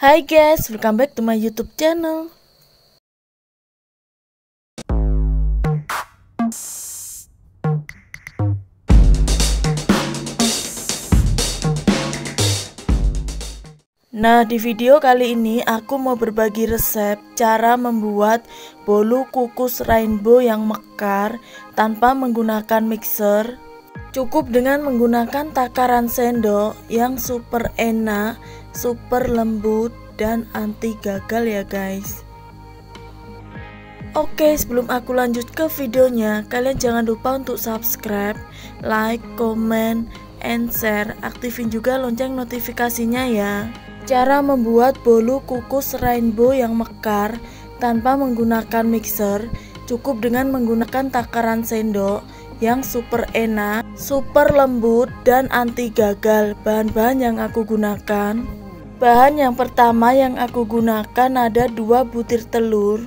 Hai guys, welcome back to my YouTube channel. Nah, di video kali ini aku mau berbagi resep cara membuat bolu kukus rainbow yang mekar tanpa menggunakan mixer. Cukup dengan menggunakan takaran sendok yang super enak, super lembut, dan anti gagal ya guys. Oke, sebelum aku lanjut ke videonya, kalian jangan lupa untuk subscribe, like, comment, and share. Aktifin juga lonceng notifikasinya ya. Cara membuat bolu kukus rainbow yang mekar tanpa menggunakan mixer. Cukup dengan menggunakan takaran sendok yang super enak, super lembut, dan anti gagal. Bahan-bahan yang aku gunakan. Bahan yang pertama yang aku gunakan ada 2 butir telur,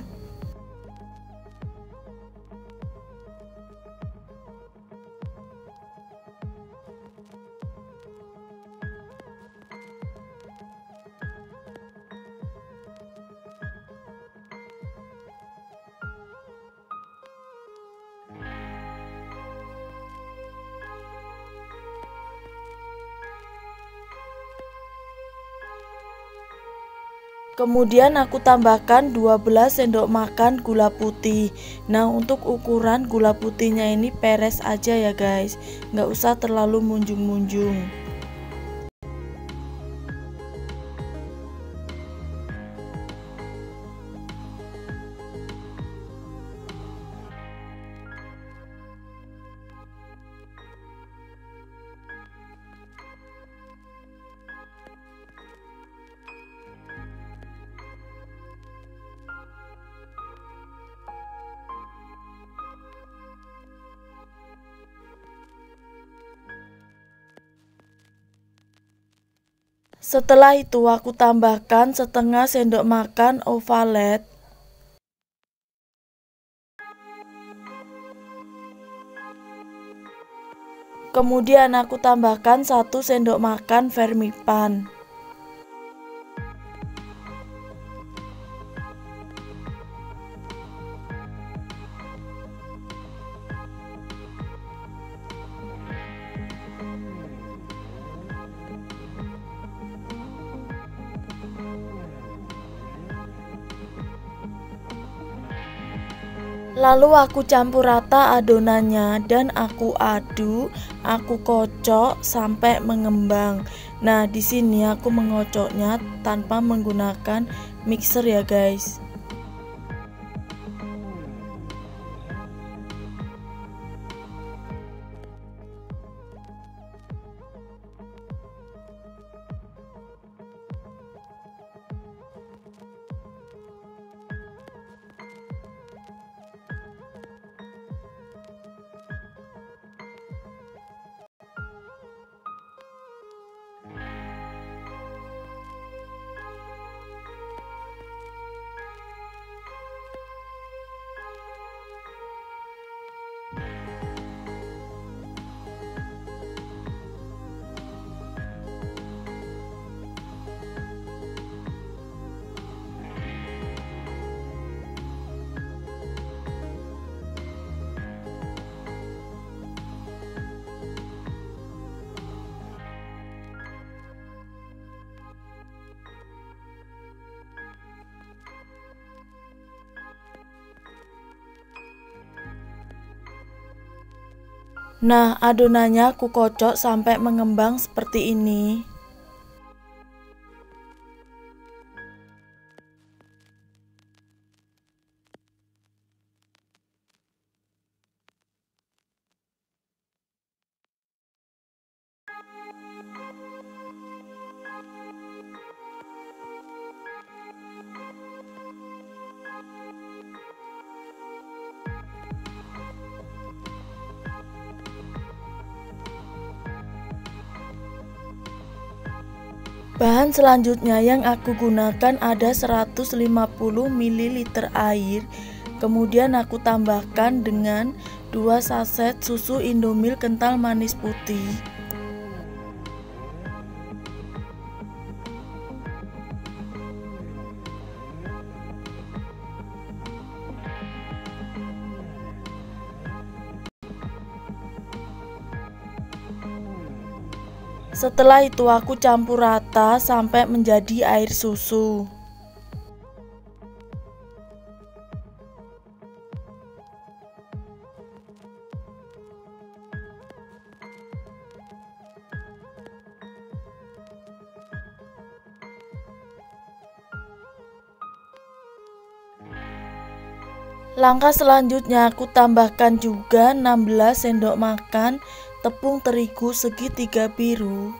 kemudian aku tambahkan 12 sendok makan gula putih. Nah, untuk ukuran gula putihnya ini peres aja ya guys, nggak usah terlalu munjung-munjung. Setelah itu aku tambahkan setengah sendok makan ovalet. Kemudian aku tambahkan 1 sendok makan vermipan. Lalu aku campur rata adonannya dan aku aduk, aku kocok sampai mengembang. Nah, di sini aku mengocoknya tanpa menggunakan mixer ya guys. Nah, adonannya aku kocok sampai mengembang seperti ini. Bahan selanjutnya yang aku gunakan ada 150 ml air. Kemudian aku tambahkan dengan 2 saset susu Indomilk kental manis putih. Setelah itu aku campur rata sampai menjadi air susu. Langkah selanjutnya aku tambahkan juga 16 sendok makan tepung terigu segitiga biru.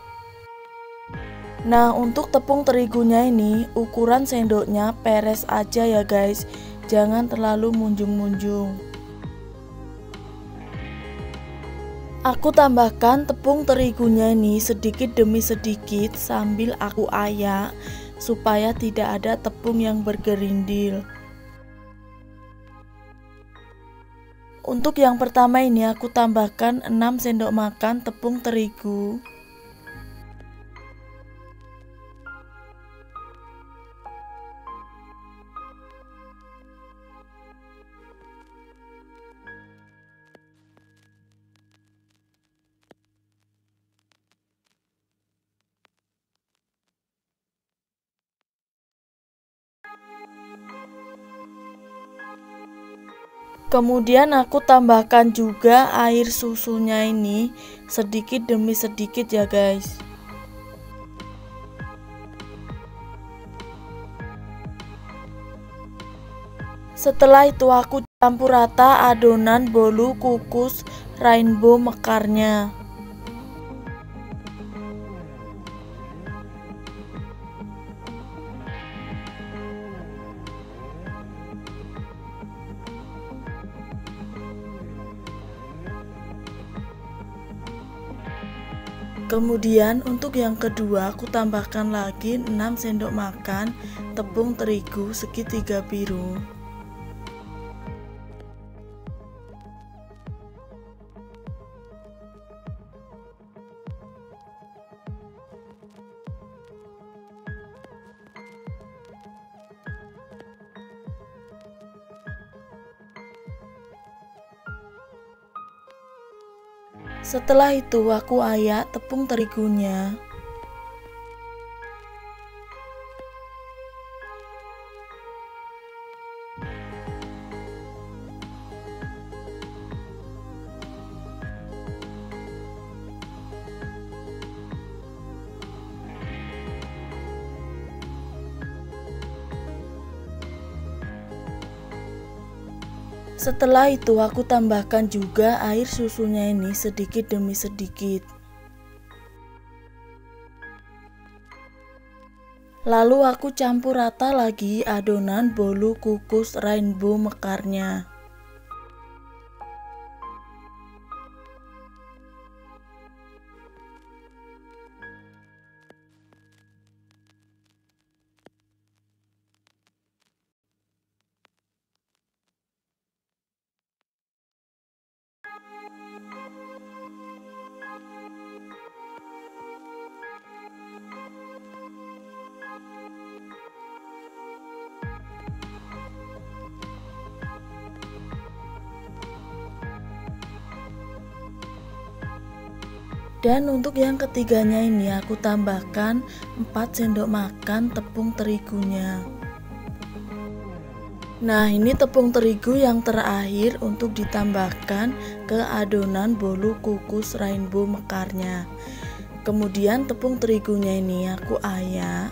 Nah, untuk tepung terigunya ini ukuran sendoknya peres aja ya guys, jangan terlalu munjung-munjung. Aku tambahkan tepung terigunya ini sedikit demi sedikit sambil aku ayak supaya tidak ada tepung yang bergerindil. Untuk yang pertama ini aku tambahkan 6 sendok makan tepung terigu. Kemudian aku tambahkan juga air susunya ini sedikit demi sedikit ya guys. Setelah itu aku campur rata adonan bolu kukus rainbow mekarnya. Kemudian untuk yang kedua aku tambahkan lagi 6 sendok makan tepung terigu segitiga biru. Setelah itu aku ayak tepung terigunya. Setelah itu aku tambahkan juga air susunya ini sedikit demi sedikit. Lalu aku campur rata lagi adonan bolu kukus rainbow mekarnya. Dan untuk yang ketiganya ini aku tambahkan 4 sendok makan tepung terigunya. Nah, ini tepung terigu yang terakhir untuk ditambahkan ke adonan bolu kukus rainbow mekarnya. Kemudian tepung terigunya ini aku ayak.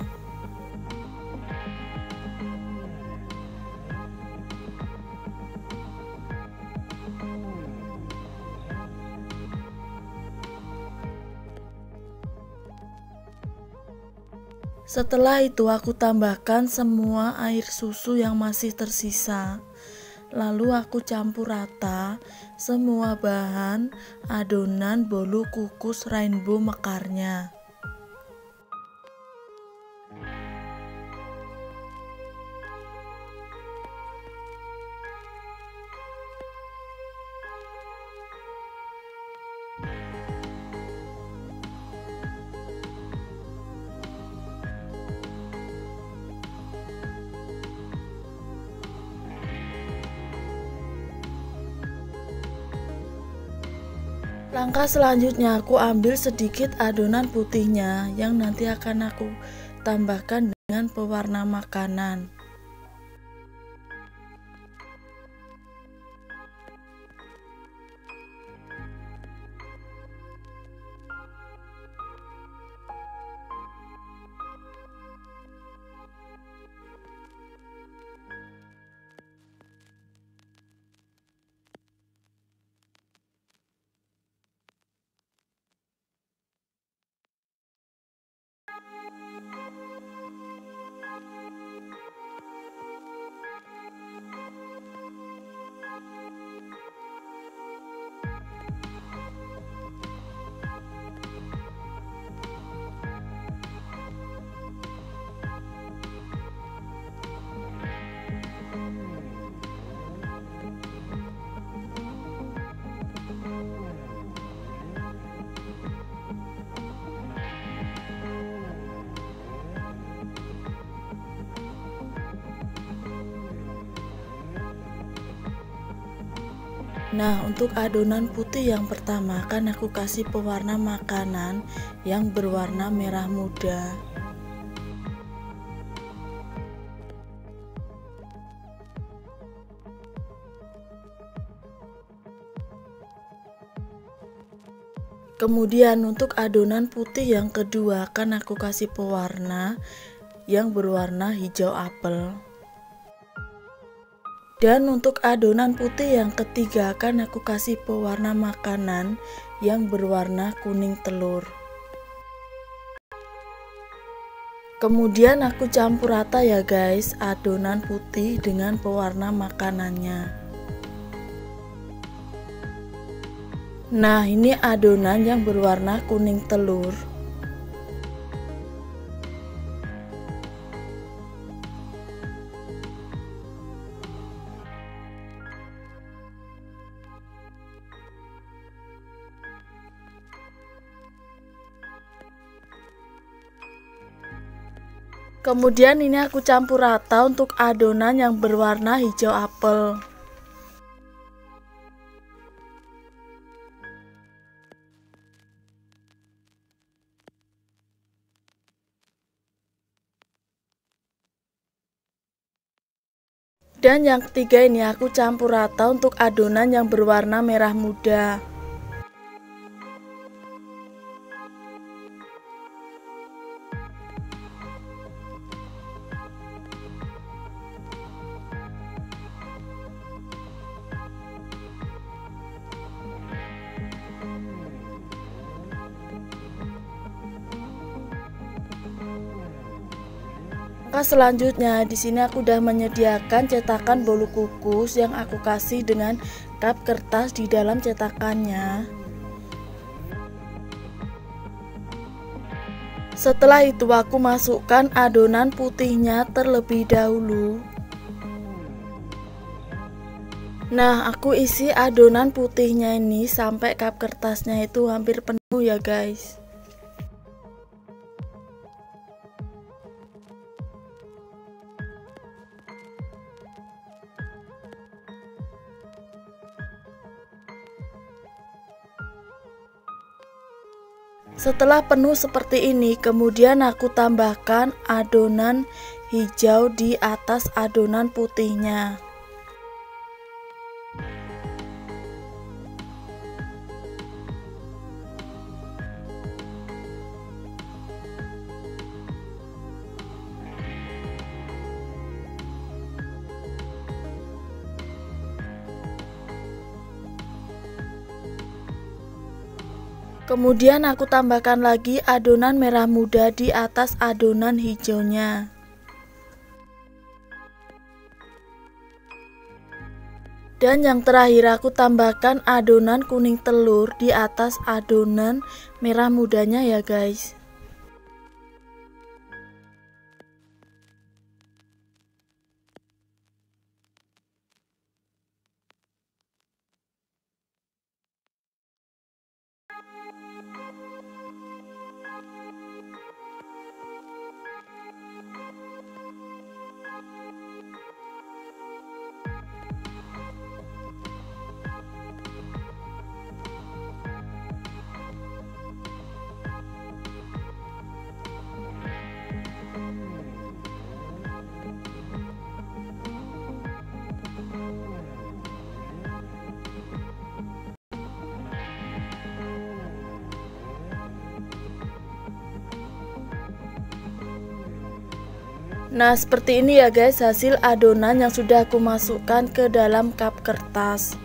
Setelah itu aku tambahkan semua air susu yang masih tersisa. Lalu aku campur rata semua bahan adonan bolu kukus rainbow mekarnya. Langkah selanjutnya aku ambil sedikit adonan putihnya yang nanti akan aku tambahkan dengan pewarna makanan. Nah, untuk adonan putih yang pertama kan aku kasih pewarna makanan yang berwarna merah muda. Kemudian untuk adonan putih yang kedua kan aku kasih pewarna yang berwarna hijau apel. Dan untuk adonan putih yang ketiga akan aku kasih pewarna makanan yang berwarna kuning telur. Kemudian aku campur rata ya guys adonan putih dengan pewarna makanannya. Nah, ini adonan yang berwarna kuning telur. Kemudian ini aku campur rata untuk adonan yang berwarna hijau apel. Dan yang ketiga ini aku campur rata untuk adonan yang berwarna merah muda. Langkah selanjutnya di sini aku udah menyediakan cetakan bolu kukus yang aku kasih dengan kap kertas di dalam cetakannya. Setelah itu aku masukkan adonan putihnya terlebih dahulu. Nah, aku isi adonan putihnya ini sampai kap kertasnya itu hampir penuh ya guys. Setelah penuh seperti ini, kemudian aku tambahkan adonan hijau di atas adonan putihnya. Kemudian aku tambahkan lagi adonan merah muda di atas adonan hijaunya. Dan yang terakhir aku tambahkan adonan kuning telur di atas adonan merah mudanya ya guys. Nah, seperti ini ya guys hasil adonan yang sudah aku masukkan ke dalam cup kertas.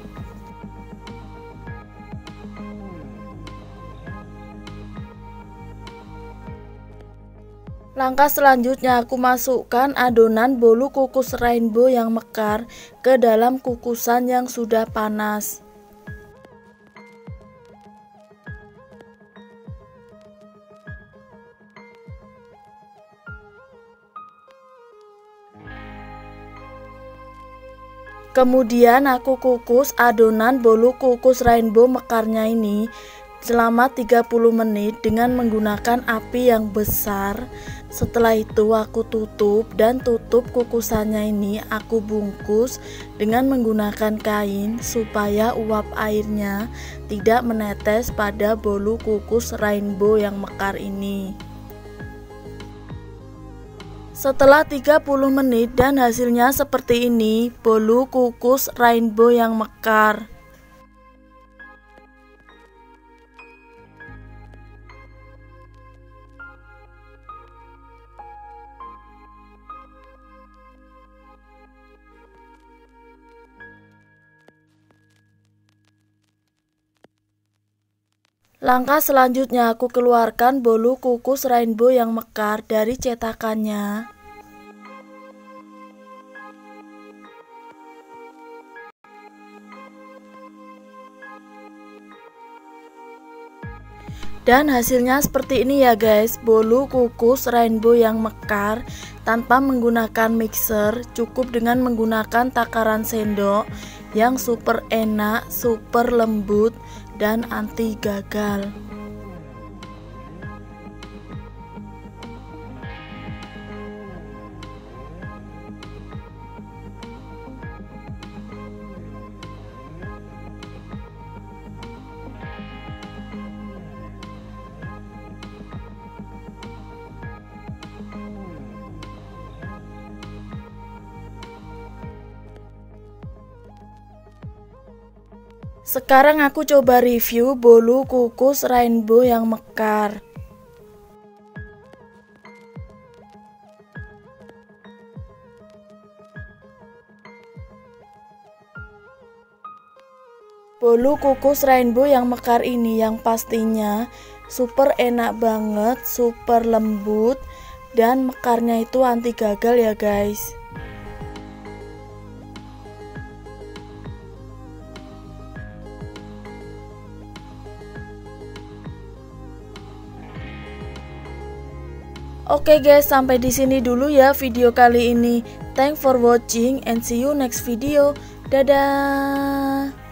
Langkah selanjutnya aku masukkan adonan bolu kukus rainbow yang mekar ke dalam kukusan yang sudah panas. Kemudian aku kukus adonan bolu kukus rainbow mekarnya ini selama 30 menit dengan menggunakan api yang besar. Setelah itu aku tutup dan tutup kukusannya ini aku bungkus dengan menggunakan kain supaya uap airnya tidak menetes pada bolu kukus rainbow yang mekar ini. Setelah 30 menit dan hasilnya seperti ini, bolu kukus rainbow yang mekar. Langkah selanjutnya aku keluarkan bolu kukus rainbow yang mekar dari cetakannya. Dan hasilnya seperti ini ya guys, bolu kukus rainbow yang mekar tanpa menggunakan mixer, cukup dengan menggunakan takaran sendok yang super enak, super lembut dan anti gagal. Sekarang aku coba review bolu kukus rainbow yang mekar. Bolu kukus rainbow yang mekar ini yang pastinya super enak banget, super lembut dan mekarnya itu anti gagal ya guys. Oke guys, sampai di sini dulu ya video kali ini. Thanks for watching and see you next video. Dadah.